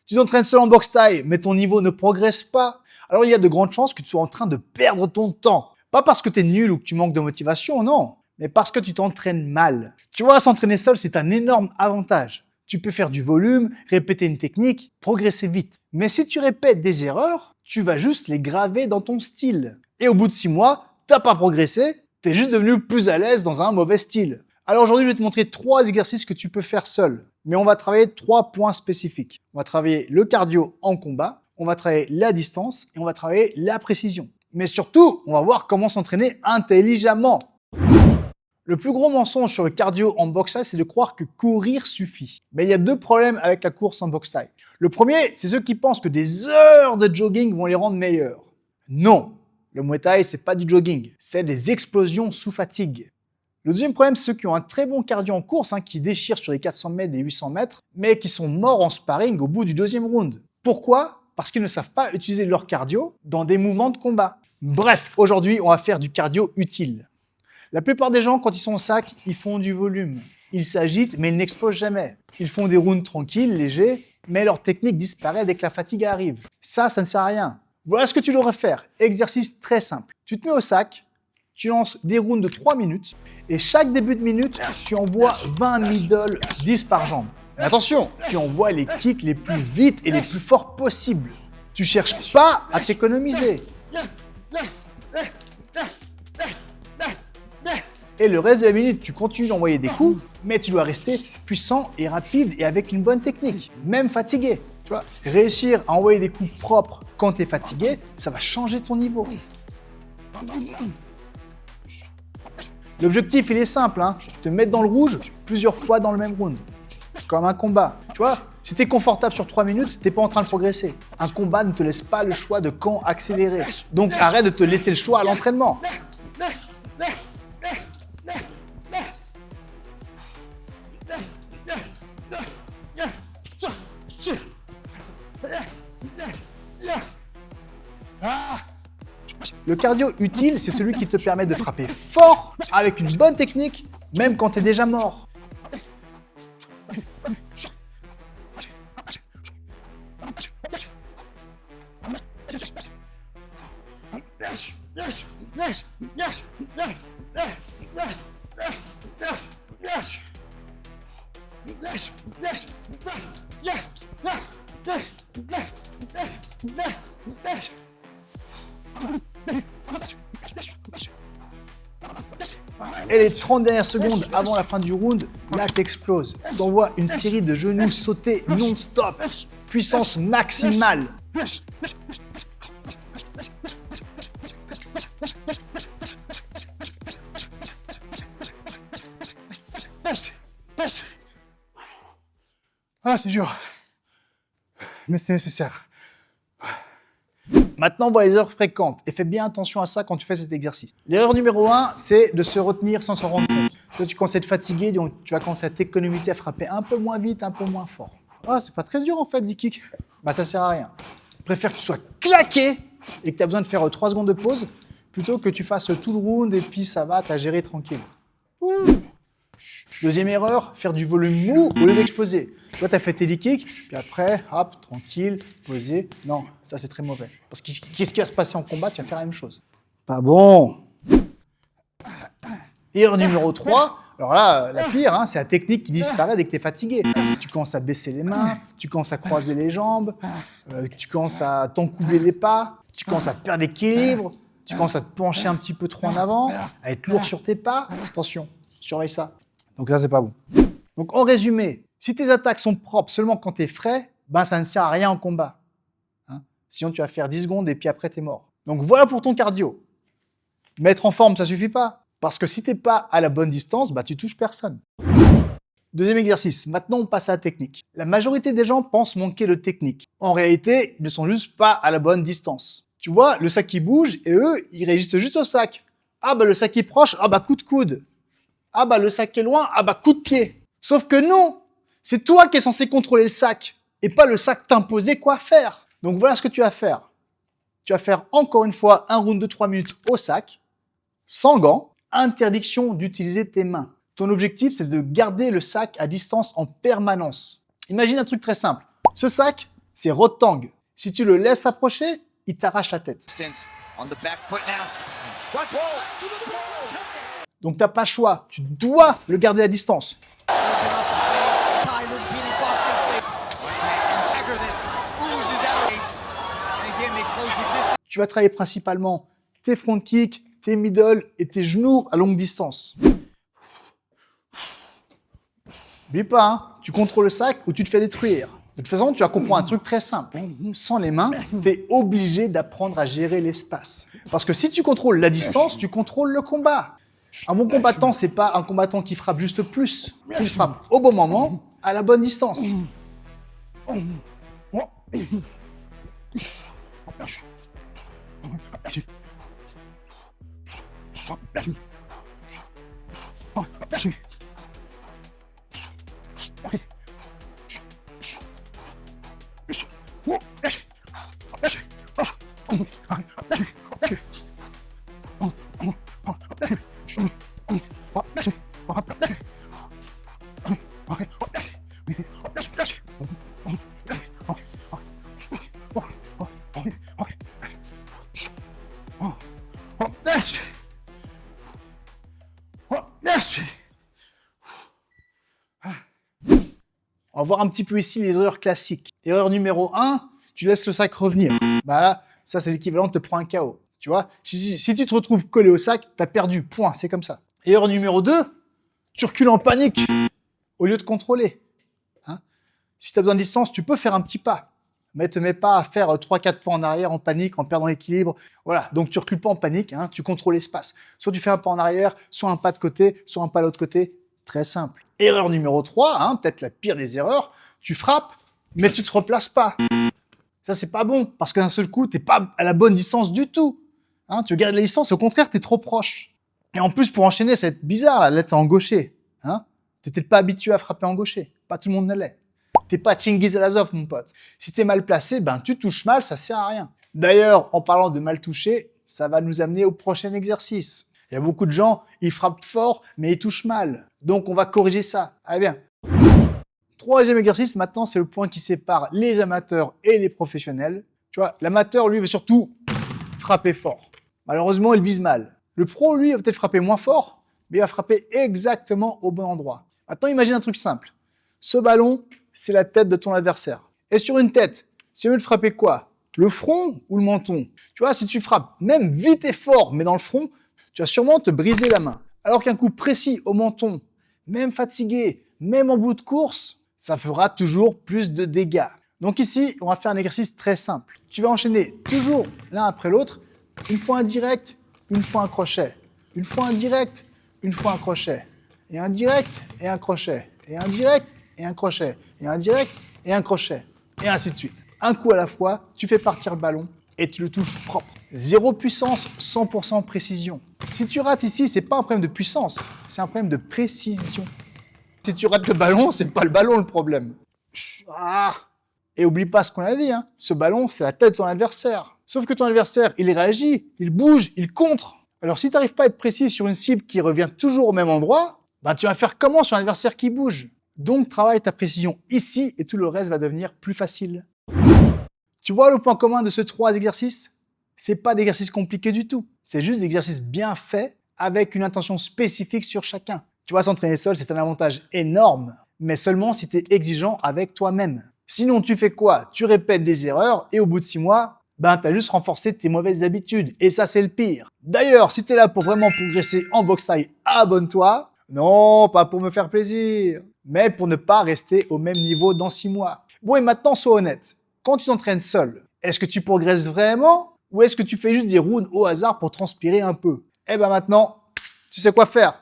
Tu t'entraînes seul en boxe thaï, mais ton niveau ne progresse pas. Alors il y a de grandes chances que tu sois en train de perdre ton temps. Pas parce que tu es nul ou que tu manques de motivation, non. Mais parce que tu t'entraînes mal. Tu vois, s'entraîner seul, c'est un énorme avantage. Tu peux faire du volume, répéter une technique, progresser vite. Mais si tu répètes des erreurs, tu vas juste les graver dans ton style. Et au bout de 6 mois, t'as pas progressé, t'es juste devenu plus à l'aise dans un mauvais style. Alors aujourd'hui, je vais te montrer 3 exercices que tu peux faire seul. Mais on va travailler 3 points spécifiques. On va travailler le cardio en combat, on va travailler la distance et on va travailler la précision. Mais surtout, on va voir comment s'entraîner intelligemment. Le plus gros mensonge sur le cardio en boxe thaï, c'est de croire que courir suffit. Mais il y a 2 problèmes avec la course en boxe thaï. Le premier, c'est ceux qui pensent que des heures de jogging vont les rendre meilleurs. Non, le Muay Thai, c'est pas du jogging, c'est des explosions sous fatigue. Le deuxième problème, c'est ceux qui ont un très bon cardio en course, qui déchirent sur les 400 mètres et 800 mètres, mais qui sont morts en sparring au bout du 2e round. Pourquoi ? Parce qu'ils ne savent pas utiliser leur cardio dans des mouvements de combat. Bref, aujourd'hui, on va faire du cardio utile. La plupart des gens, quand ils sont au sac, ils font du volume. Ils s'agitent, mais ils n'explosent jamais. Ils font des rounds tranquilles, légers, mais leur technique disparaît dès que la fatigue arrive. Ça ne sert à rien. Voilà ce que tu devrais faire. Exercice très simple. Tu te mets au sac, tu lances des rounds de 3 minutes, et chaque début de minute, tu envoies 20 middle, 10 par jambe. Mais attention, tu envoies les kicks les plus vite et les plus forts possibles. Tu cherches pas à t'économiser. Et le reste de la minute, tu continues d'envoyer des coups, mais tu dois rester puissant et rapide et avec une bonne technique, même fatigué. Tu vois, réussir à envoyer des coups propres quand tu es fatigué, ça va changer ton niveau. L'objectif, il est simple, te mettre dans le rouge plusieurs fois dans le même round. Comme un combat. Tu vois, si tu es confortable sur 3 minutes, tu n'es pas en train de progresser. Un combat ne te laisse pas le choix de quand accélérer. Donc arrête de te laisser le choix à l'entraînement. Le cardio utile, c'est celui qui te permet de frapper fort avec une bonne technique, même quand tu es déjà mort. Et les 30 dernières secondes avant la fin du round, là t'exploses. T'envoies une série de genoux sautés non-stop. Puissance maximale. Ah, c'est dur. Mais c'est nécessaire. Maintenant, on voit les erreurs fréquentes et fais bien attention à ça quand tu fais cet exercice. L'erreur numéro 1, c'est de se retenir sans s'en rendre compte. Toi, tu commences à être fatigué, donc tu vas commencer à t'économiser, à frapper un peu moins vite, un peu moins fort. Ah, c'est pas très dur en fait, des kicks. Bah, ça sert à rien. Je préfère que tu sois claqué et que tu as besoin de faire 3 secondes de pause plutôt que tu fasses tout le round et puis ça va, t'as géré tranquille. Ouh. Deuxième erreur, faire du volume mou au lieu d'exploser. Toi, tu as fait tes kicks, puis après, hop, tranquille, posé. Non, ça c'est très mauvais. Parce que qu'est-ce qui va se passer en combat? Tu vas faire la même chose. Pas bon. Erreur numéro 3, alors là, la pire, c'est la technique qui disparaît dès que tu es fatigué. Tu commences à baisser les mains, tu commences à croiser les jambes, tu commences à t'encouler les pas, tu commences à perdre l'équilibre, tu commences à te pencher un petit peu trop en avant, à être lourd sur tes pas. Attention, surveille ça. Donc ça, c'est pas bon. Donc en résumé, si tes attaques sont propres seulement quand tu es frais, ça ne sert à rien en combat. Sinon, tu vas faire 10 secondes et puis après, tu es mort. Donc voilà pour ton cardio. Mettre en forme, ça suffit pas. Parce que si tu n'es pas à la bonne distance, tu touches personne. Deuxième exercice. Maintenant, on passe à la technique. La majorité des gens pensent manquer de technique. En réalité, ils ne sont juste pas à la bonne distance. Tu vois, le sac qui bouge et eux, ils réagissent juste au sac. Ah le sac est proche, coup de coude. Ah le sac est loin, coup de pied. Sauf que non, c'est toi qui es censé contrôler le sac et pas le sac t'imposer quoi faire. Donc voilà ce que tu vas faire. Tu vas faire encore une fois un round de 3 minutes au sac, sans gants, interdiction d'utiliser tes mains. Ton objectif, c'est de garder le sac à distance en permanence. Imagine un truc très simple. Ce sac, c'est Rotang. Si tu le laisses approcher, il t'arrache la tête. Donc t'as pas le choix, tu dois le garder à distance. Tu vas travailler principalement tes front kicks, tes middle et tes genoux à longue distance. N'oublie pas, hein, tu contrôles le sac ou tu te fais détruire. De toute façon, tu vas comprendre un truc très simple. Sans les mains, tu es obligé d'apprendre à gérer l'espace. Parce que si tu contrôles la distance, tu contrôles le combat. Un bon combattant, c'est pas un combattant qui frappe juste plus. Il frappe au bon moment, à la bonne distance. On va voir un petit peu ici les erreurs classiques. Erreur numéro 1, tu laisses le sac revenir. Bah là, ça c'est l'équivalent de te prendre un KO. Tu vois, si tu te retrouves collé au sac, tu as perdu, point, c'est comme ça. Erreur numéro 2, tu recules en panique au lieu de contrôler. Hein, si tu as besoin de distance, tu peux faire un petit pas. Mais te mets pas à faire 3-4 pas en arrière en panique, en perdant l'équilibre. Voilà, donc tu recules pas en panique, hein, tu contrôles l'espace. Soit tu fais un pas en arrière, soit un pas de côté, soit un pas de l'autre côté. Très simple. Erreur numéro 3, hein, peut-être la pire des erreurs, tu frappes, mais tu te replaces pas. Ça, c'est pas bon, parce qu'un seul coup, t'es pas à la bonne distance du tout. Hein, tu gardes la distance, au contraire, t'es trop proche. Et en plus, pour enchaîner, ça va être bizarre, là, t'es en gaucher. Hein, t'es peut-être pas habitué à frapper en gaucher. Pas tout le monde ne l'est. T'es pas Chingiz Alazov, mon pote. Si t'es mal placé, ben, tu touches mal, ça sert à rien. D'ailleurs, en parlant de mal toucher, ça va nous amener au prochain exercice. Il y a beaucoup de gens, ils frappent fort, mais ils touchent mal. Donc, on va corriger ça. Allez bien. Troisième exercice, maintenant, c'est le point qui sépare les amateurs et les professionnels. Tu vois, l'amateur, lui, veut surtout frapper fort. Malheureusement, il vise mal. Le pro, lui, va peut-être frapper moins fort, mais il va frapper exactement au bon endroit. Maintenant, imagine un truc simple. Ce ballon, c'est la tête de ton adversaire. Et sur une tête, c'est mieux de frapper quoi? Le front ou le menton? Tu vois, si tu frappes même vite et fort, mais dans le front, tu vas sûrement te briser la main. Alors qu'un coup précis au menton, même fatigué, même en bout de course, ça fera toujours plus de dégâts. Donc ici, on va faire un exercice très simple. Tu vas enchaîner toujours l'un après l'autre, une fois un direct, une fois un crochet, une fois un direct, une fois un crochet, et un direct et un crochet, et un direct et un crochet, et un direct et un crochet, et ainsi de suite. Un coup à la fois, tu fais partir le ballon et tu le touches propre. Zéro puissance, 100% précision. Si tu rates ici, c'est pas un problème de puissance, c'est un problème de précision. Si tu rates le ballon, c'est pas le ballon le problème. Ah. Et oublie pas ce qu'on a dit, hein. Ce ballon, c'est la tête de ton adversaire. Sauf que ton adversaire, il réagit, il bouge, il contre. Alors si tu n'arrives pas à être précis sur une cible qui revient toujours au même endroit, ben, tu vas faire comment sur un adversaire qui bouge? Donc travaille ta précision ici et tout le reste va devenir plus facile. Tu vois le point commun de ces 3 exercices? C'est pas d'exercices compliqués du tout. C'est juste des exercices bien faits avec une intention spécifique sur chacun. Tu vois, s'entraîner seul, c'est un avantage énorme, mais seulement si tu es exigeant avec toi-même. Sinon, tu fais quoi? Tu répètes des erreurs et au bout de 6 mois, ben, tu as juste renforcé tes mauvaises habitudes. Et ça, c'est le pire. D'ailleurs, si tu es là pour vraiment progresser en boxe thaï, abonne-toi. Non, pas pour me faire plaisir, mais pour ne pas rester au même niveau dans 6 mois. Bon, et maintenant, sois honnête. Quand tu t'entraînes seul, est-ce que tu progresses vraiment ou est-ce que tu fais juste des rounds au hasard pour transpirer un peu? Eh ben maintenant, tu sais quoi faire.